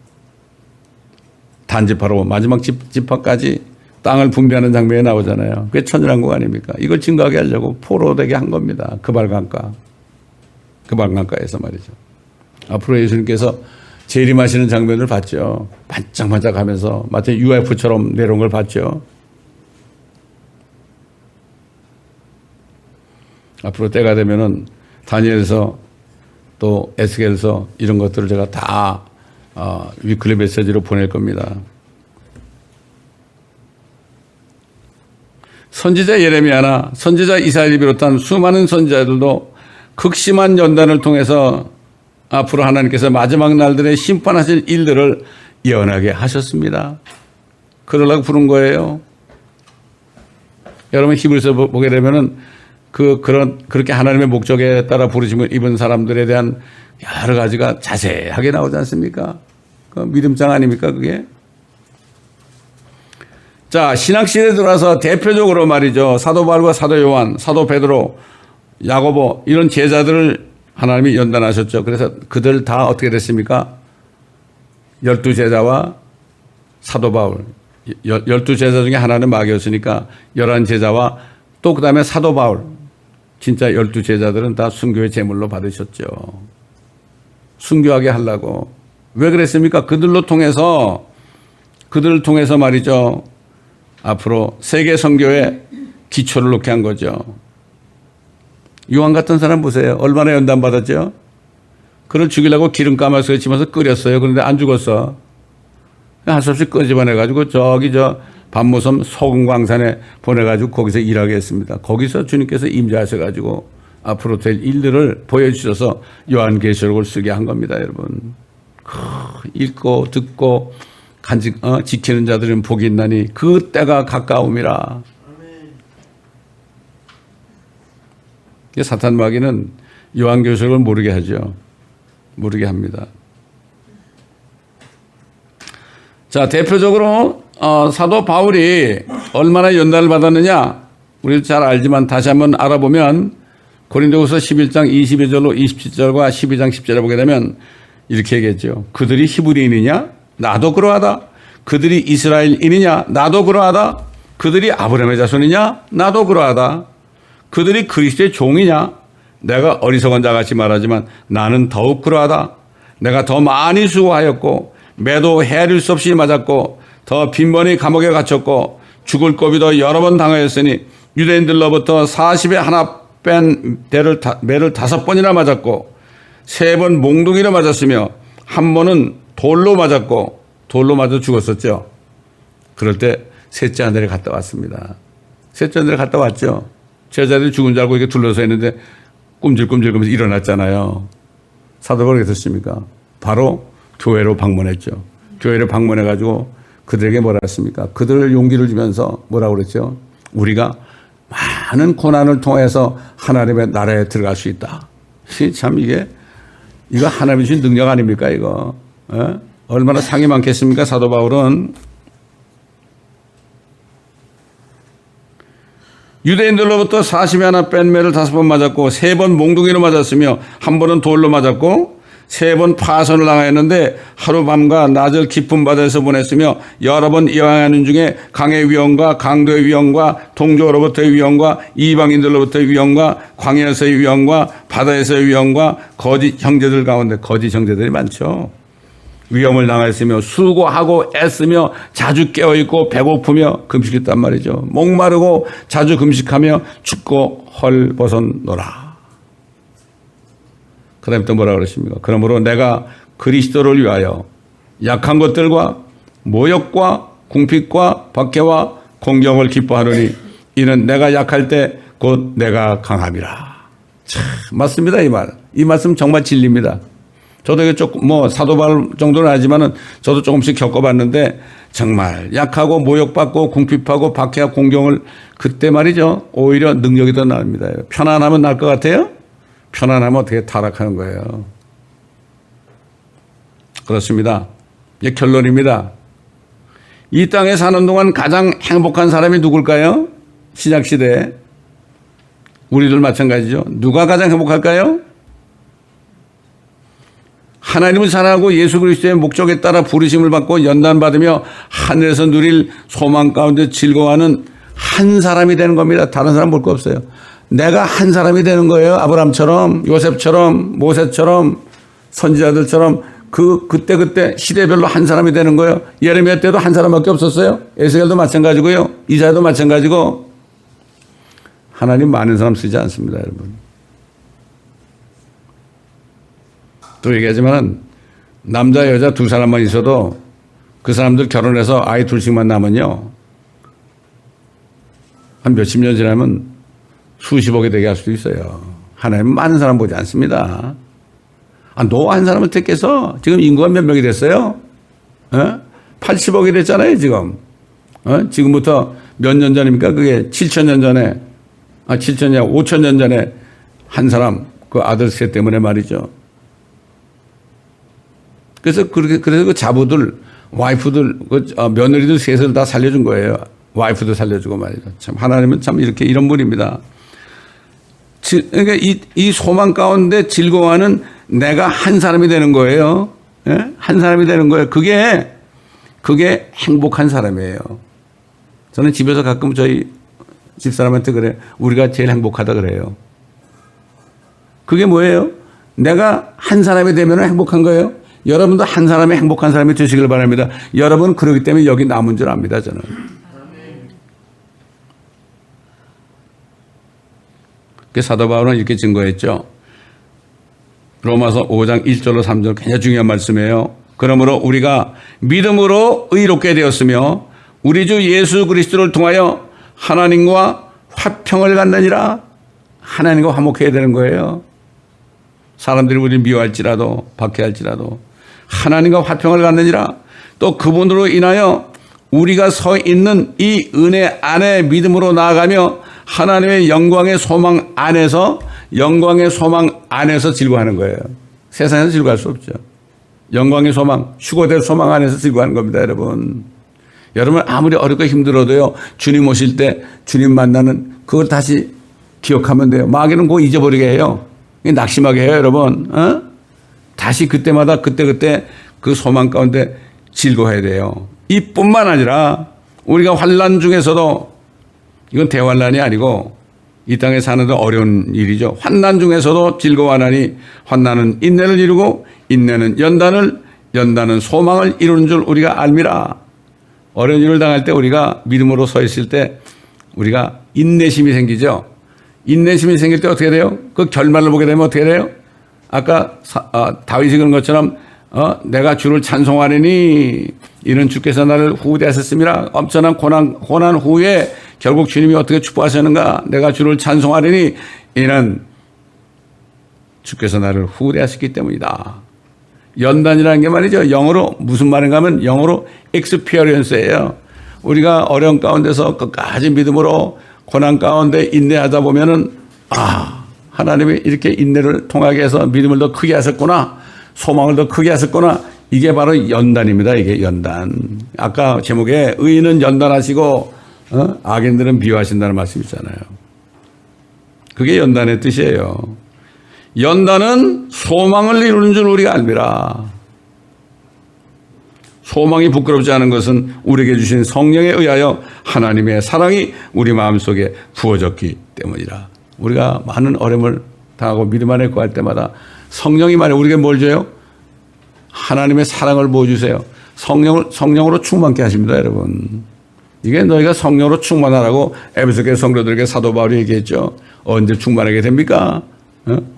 S1: 단지파로 마지막 지파까지 땅을 분배하는 장면이 나오잖아요. 그게 천년왕국 아닙니까? 이걸 증거하게 하려고 포로되게 한 겁니다. 그발강가에서 말이죠. 앞으로 예수님께서 재림하시는 장면을 봤죠. 반짝반짝하면서 마치 UFO처럼 내려온 걸 봤죠. 앞으로 때가 되면은 다니엘에서 또 에스겔에서 이런 것들을 제가 다 위클리 메시지로 보낼 겁니다. 선지자 예레미야나 선지자 이사야를 비롯한 수많은 선지자들도 극심한 연단을 통해서 앞으로 하나님께서 마지막 날들에 심판하실 일들을 예언하게 하셨습니다. 그러려고 부른 거예요. 여러분 히브리서 보게 되면은 그렇게 하나님의 목적에 따라 부르심을 입은 사람들에 대한 여러 가지가 자세하게 나오지 않습니까? 그 믿음장 아닙니까, 그게? 자, 신학시대에 들어와서 대표적으로 말이죠. 사도 바울과 사도 요한, 사도 베드로, 야고보 이런 제자들을 하나님이 연단하셨죠. 그래서 그들 다 어떻게 됐습니까? 12제자와 사도 바울. 12제자 중에 하나는 마귀였으니까 11제자와 또 그 다음에 사도 바울. 진짜 12제자들은 다 순교의 제물로 받으셨죠. 순교하게 하려고. 왜 그랬습니까? 그들을 통해서 말이죠. 앞으로 세계 선교의 기초를 놓게 한 거죠. 요한 같은 사람 보세요. 얼마나 연단받았죠? 그를 죽이려고 기름가마솥에 집어서 끓였어요. 그런데 안 죽었어. 할 수 없이 끄집어내가지고 반모섬 소금광산에 보내가지고 거기서 일하게 했습니다. 거기서 주님께서 임재하셔가지고 앞으로 될 일들을 보여주셔서 요한계시록을 쓰게 한 겁니다, 여러분. 읽고 듣고 지키는 자들은 복이 있나니 그 때가 가까움이라. 사탄 마귀는 요한계시록을 모르게 하죠. 모르게 합니다. 자, 대표적으로 사도 바울이 얼마나 연단을 받았느냐 우리도 잘 알지만 다시 한번 알아보면 고린도후서 11장 22절로 27절과 12장 10절에 보게 되면 이렇게 얘기했죠. 그들이 히브리인이냐? 나도 그러하다. 그들이 이스라엘인이냐? 나도 그러하다. 그들이 아브라함의 자손이냐? 나도 그러하다. 그들이 그리스도의 종이냐? 내가 어리석은 자같이 말하지만 나는 더욱 그러하다. 내가 더 많이 수고하였고 매도 헤아릴 수 없이 맞았고 더 빈번히 감옥에 갇혔고 죽을 고비도 여러 번 당하였으니 유대인들로부터 40에 하나 뺀 매를 5번이나 맞았고 3번 몽둥이로 맞았으며 한 번은 돌로 맞았고 돌로 맞아 죽었었죠. 그럴 때 셋째 하늘에 갔다 왔습니다. 셋째 하늘에 갔다 왔죠. 제자들이 죽은 줄 알고 이렇게 둘러서 있는데 꿈질꿈질거리면서 일어났잖아요. 사도 바울이 어떻습니까? 바로 교회로 방문했죠. 교회를 방문해가지고 그들에게 뭐라 했습니까? 그들을 용기를 주면서 뭐라고 그랬죠? 우리가 많은 고난을 통해서 하나님의 나라에 들어갈 수 있다. 참 이거 하나님이 주신 능력 아닙니까 이거? 에? 얼마나 상이 많겠습니까? 사도 바울은 유대인들로부터 40에 하나 뺀 매를 5번 맞았고 3번 몽둥이로 맞았으며 한 번은 돌로 맞았고 3번 파선을 당하였는데 하루밤과 낮을 깊은 바다에서 보냈으며 여러 번 여행하는 중에 강의 위험과 강도의 위험과 동족으로부터의 위험과 이방인들로부터의 위험과 광야에서의 위험과 바다에서의 위험과 거짓 형제들 가운데 거짓 형제들이 많죠. 위험을 당했으며 수고하고 애쓰며 자주 깨어있고 배고프며 금식했단 말이죠. 목마르고 자주 금식하며 춥고 헐벗었노라. 그 다음에 또 뭐라 그러십니까? 그러므로 내가 그리스도를 위하여 약한 것들과 모욕과 궁핍과 박해와 공경을 기뻐하노니 이는 내가 약할 때 곧 내가 강함이라. 참 맞습니다. 이 말씀 정말 진리입니다. 저도 이게 조금 사도 바울 정도는 아니지만은 저도 조금씩 겪어봤는데 정말 약하고 모욕받고 궁핍하고 박해와 공경을 그때 말이죠. 오히려 능력이 더 납니다. 편안하면 날 것 같아요? 편안하면 어떻게 타락하는 거예요. 그렇습니다. 이게 결론입니다. 이 땅에 사는 동안 가장 행복한 사람이 누굴까요? 신약시대에. 우리들 마찬가지죠. 누가 가장 행복할까요? 하나님을 사랑하고 예수 그리스도의 목적에 따라 부르심을 받고 연단받으며 하늘에서 누릴 소망 가운데 즐거워하는 한 사람이 되는 겁니다. 다른 사람 볼 거 없어요. 내가 한 사람이 되는 거예요. 아브라함처럼 요셉처럼 모세처럼 선지자들처럼 그때 시대별로 한 사람이 되는 거예요. 예레미야 때도 한 사람밖에 없었어요. 에스겔도 마찬가지고요. 이사야도 마찬가지고. 하나님 많은 사람 쓰지 않습니다, 여러분. 또 얘기하지만 남자 여자 2사람만 있어도 그 사람들 결혼해서 아이 2씩만 낳으면요 한 몇십 년 지나면 수십억이 되게 할 수도 있어요. 하나님은 많은 사람 보지 않습니다. 너 한 사람을 택해서 지금 인구가 몇 명이 됐어요? 80억이 됐잖아요 지금. 지금부터 몇 년 전입니까? 그게 7,000년 전에 7,000년 5,000년 전에 한 사람 그 아들 셋 때문에 말이죠. 그래서 그 자부들, 와이프들, 며느리들 셋을 다 살려준 거예요. 와이프도 살려주고 말이죠. 참, 하나님은 참 이런 분입니다. 그러니까 이 소망 가운데 즐거워하는 내가 한 사람이 되는 거예요. 예? 한 사람이 되는 거예요. 그게 행복한 사람이에요. 저는 집에서 가끔 저희 집사람한테 그래. 우리가 제일 행복하다 그래요. 그게 뭐예요? 내가 한 사람이 되면 행복한 거예요. 여러분도 한 사람이 행복한 사람이 되시길 바랍니다. 여러분 그러기 때문에 여기 남은 줄 압니다. 저는. 그 사도 바울은 이렇게 증거했죠. 로마서 5장 1절로 3절 굉장히 중요한 말씀이에요. 그러므로 우리가 믿음으로 의롭게 되었으며 우리 주 예수 그리스도를 통하여 하나님과 화평을 갖느니라. 하나님과 화목해야 되는 거예요. 사람들이 우리를 미워할지라도 박해할지라도 하나님과 화평을 갖느니라. 또 그분으로 인하여 우리가 서 있는 이 은혜 안에 믿음으로 나아가며 하나님의 영광의 소망 안에서 즐거워하는 거예요. 세상에서 즐거워할 수 없죠. 영광의 소망, 휴거될 소망 안에서 즐거워하는 겁니다, 여러분. 여러분 아무리 어렵고 힘들어도요, 주님 오실 때 주님 만나는 그걸 다시 기억하면 돼요. 마귀는 그거 잊어버리게 해요. 낙심하게 해요, 여러분. 다시 그때마다 그때 그 소망 가운데 즐거워해야 돼요. 이뿐만 아니라 우리가 환난 중에서도 이건 대환난이 아니고 이 땅에 사는데 어려운 일이죠. 환난 중에서도 즐거워하나니 환난은 인내를 이루고 인내는 연단은 소망을 이루는 줄 우리가 알미라. 어려운 일을 당할 때 우리가 믿음으로 서 있을 때 우리가 인내심이 생기죠. 인내심이 생길 때 어떻게 돼요? 그 결말을 보게 되면 어떻게 돼요? 아까 다윗이 그런 것처럼 내가 주를 찬송하리니 이는 주께서 나를 후대하셨습니다. 엄청난 고난 후에 결국 주님이 어떻게 축복하셨는가? 내가 주를 찬송하리니 이는 주께서 나를 후대하셨기 때문이다. 연단이라는 게 말이죠. 영어로 무슨 말인가 하면 영어로 experience예요. 우리가 어려운 가운데서 끝까지 믿음으로 고난 가운데 인내하다 보면은 하나님이 이렇게 인내를 통하게 해서 믿음을 더 크게 하셨구나. 소망을 더 크게 하셨구나. 이게 바로 연단입니다. 이게 연단. 아까 제목에 의인은 연단하시고 악인들은 비유하신다는 말씀이 있잖아요. 그게 연단의 뜻이에요. 연단은 소망을 이루는 줄 우리가 알미라. 소망이 부끄럽지 않은 것은 우리에게 주신 성령에 의하여 하나님의 사랑이 우리 마음속에 부어졌기 때문이라. 우리가 많은 어려움을 당하고 믿음 안에 구할 때마다 성령이 말해 우리에게 뭘 줘요? 하나님의 사랑을 부어주세요. 성령으로 충만케 하십니다, 여러분. 이게 너희가 성령으로 충만하라고 에베소교회 성도들에게 사도 바울이 얘기했죠. 언제 충만하게 됩니까?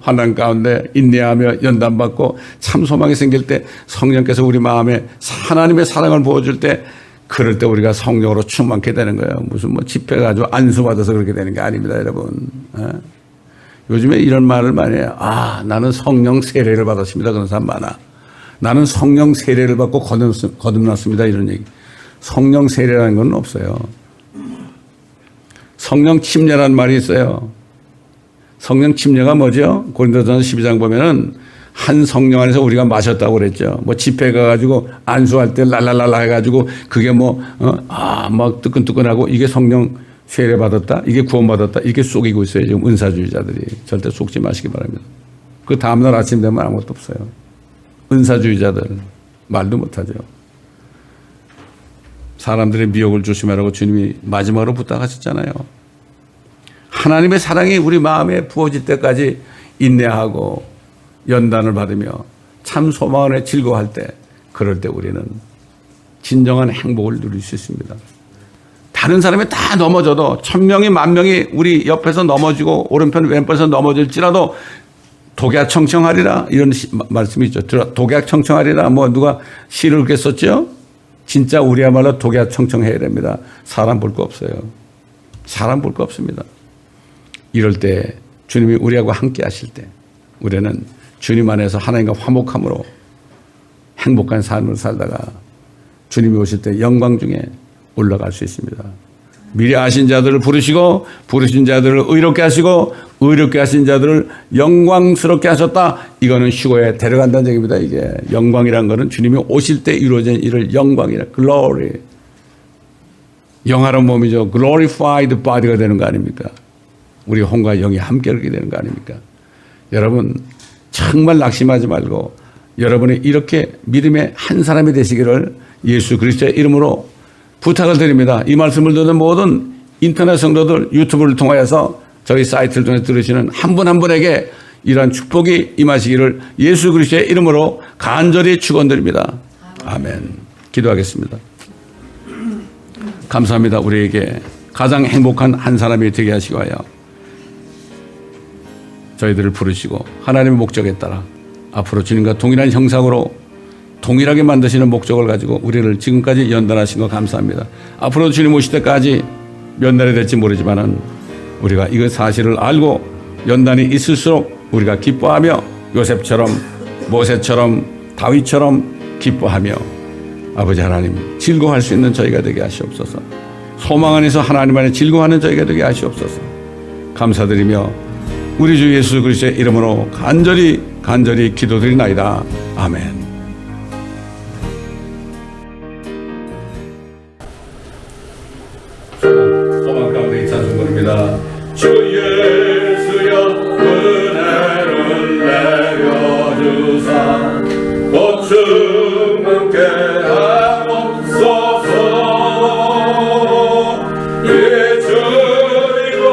S1: 환난 가운데 인내하며 연단받고 참 소망이 생길 때 성령께서 우리 마음에 하나님의 사랑을 부어줄 때 그럴 때 우리가 성령으로 충만케 되는 거예요. 무슨 집회 가지고 안수받아서 그렇게 되는 게 아닙니다, 여러분. 요즘에 이런 말을 많이 해요. 나는 성령 세례를 받았습니다. 그런 사람 많아. 나는 성령 세례를 받고 거듭났습니다. 이런 얘기. 성령 세례라는 건 없어요. 성령 침례라는 말이 있어요. 성령 침례가 뭐죠? 고린도전서 12장 보면은 한 성령 안에서 우리가 마셨다고 그랬죠. 집회 가가지고 안수할 때 랄랄랄라 해가지고 그게 막 뜨끈뜨끈하고 이게 성령 세례 받았다? 이게 구원받았다? 이렇게 속이고 있어요. 지금 은사주의자들이. 절대 속지 마시기 바랍니다. 그 다음날 아침 되면 아무것도 없어요. 은사주의자들. 말도 못하죠. 사람들의 미혹을 조심하라고 주님이 마지막으로 부탁하셨잖아요. 하나님의 사랑이 우리 마음에 부어질 때까지 인내하고 연단을 받으며 참 소망 안에 즐거워할 때 그럴 때 우리는 진정한 행복을 누릴 수 있습니다. 다른 사람이 다 넘어져도 1000명이 10,000명이 우리 옆에서 넘어지고 오른편 왼편에서 넘어질지라도 독야청청하리라 이런 말씀이 있죠. 독야청청하리라 누가 시를 그렇게 썼죠? 진짜 우리야말로 독야청청해야 됩니다. 사람 볼 거 없어요. 사람 볼 거 없습니다. 이럴 때 주님이 우리하고 함께 하실 때 우리는 주님 안에서 하나님과 화목함으로 행복한 삶을 살다가 주님이 오실 때 영광 중에 올라갈 수 있습니다. 미리 아신 자들을 부르시고 부르신 자들을 의롭게 하시고 의롭게 하신 자들을 영광스럽게 하셨다. 이거는 휴거에 데려간다는 얘기입니다. 이게 영광이란 거는 주님이 오실 때 이루어진 일을 영광이라 glory. 영화로운 몸이죠. glorified body가 되는 거 아닙니까? 우리 혼과 영이 함께 그렇게 되는 거 아닙니까? 여러분 정말 낙심하지 말고 여러분이 이렇게 믿음의 한 사람이 되시기를 예수 그리스도의 이름으로 부탁을 드립니다. 이 말씀을 듣는 모든 인터넷 성도들 유튜브를 통하여서 저희 사이트를 통해 들으시는 한 분 한 분에게 이러한 축복이 임하시기를 예수 그리스도의 이름으로 간절히 축원드립니다. 아멘. 기도하겠습니다. 감사합니다. 우리에게 가장 행복한 한 사람이 되게 하시고 하여 저희들을 부르시고 하나님의 목적에 따라 앞으로 주님과 동일한 형상으로 동일하게 만드시는 목적을 가지고 우리를 지금까지 연단하신 거 감사합니다. 앞으로 주님 오실 때까지 몇 날이 될지 모르지만은 우리가 이거 사실을 알고 연단이 있을수록 우리가 기뻐하며 요셉처럼 모세처럼 다윗처럼 기뻐하며 아버지 하나님 즐거워할 수 있는 저희가 되게 하시옵소서. 소망 안에서 하나님 안에 즐거워하는 저희가 되게 하시옵소서. 감사드리며 우리 주 예수 그리스도의 이름으로 간절히 기도드리나이다. 아멘. 소망 가운데 찬송부입니다. 주 예수여 은혜를 내려주사 보충 함께 하옵소서. 예수님으로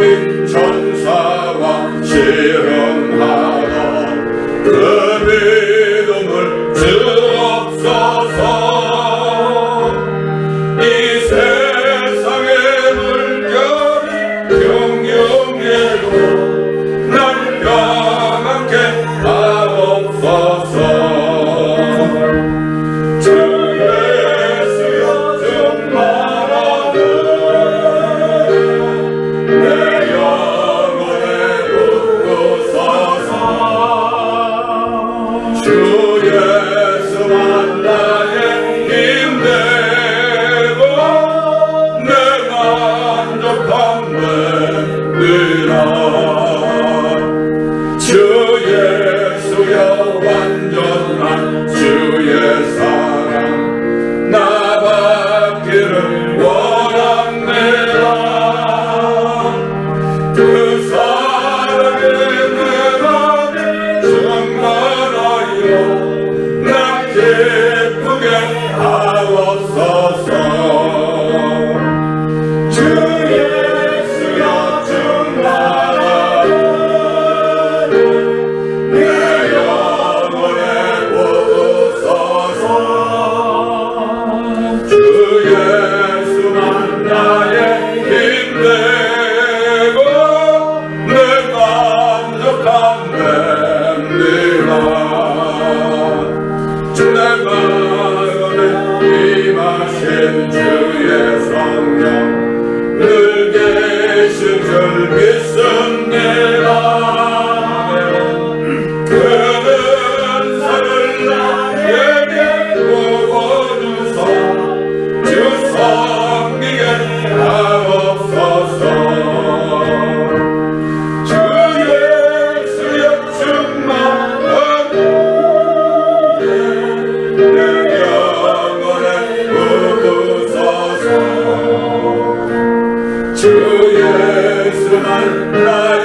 S1: 어린 천사와 씨름하던 그 믿음을 주옵소서. 이 세상의 물결이 경영해도 난 평안케 하옵소서. 주 예수여 충만하네 내 영혼에 부으소서. 주 예수만 나의 힘되고 내 만족함 되리라. 주 예수여 완전한 주의 사랑 나 받기를 원합니다. 그 사랑에 내 맘이 충만하여 나 기쁘게 하옵소서. 주 예수여 충만하여 내 영혼에 부으소서. 주 예수만 나의 힘되고 내 만족함 됩니다. 주 내 마음에 임하신 주의 성령 늘 계신 줄 믿습니다. 그는 산을 나에게 부어주소. 주 섬기게 하옵소서. 주 예수여 충만하네 내 영혼에 부으소서. 주 예수만 나의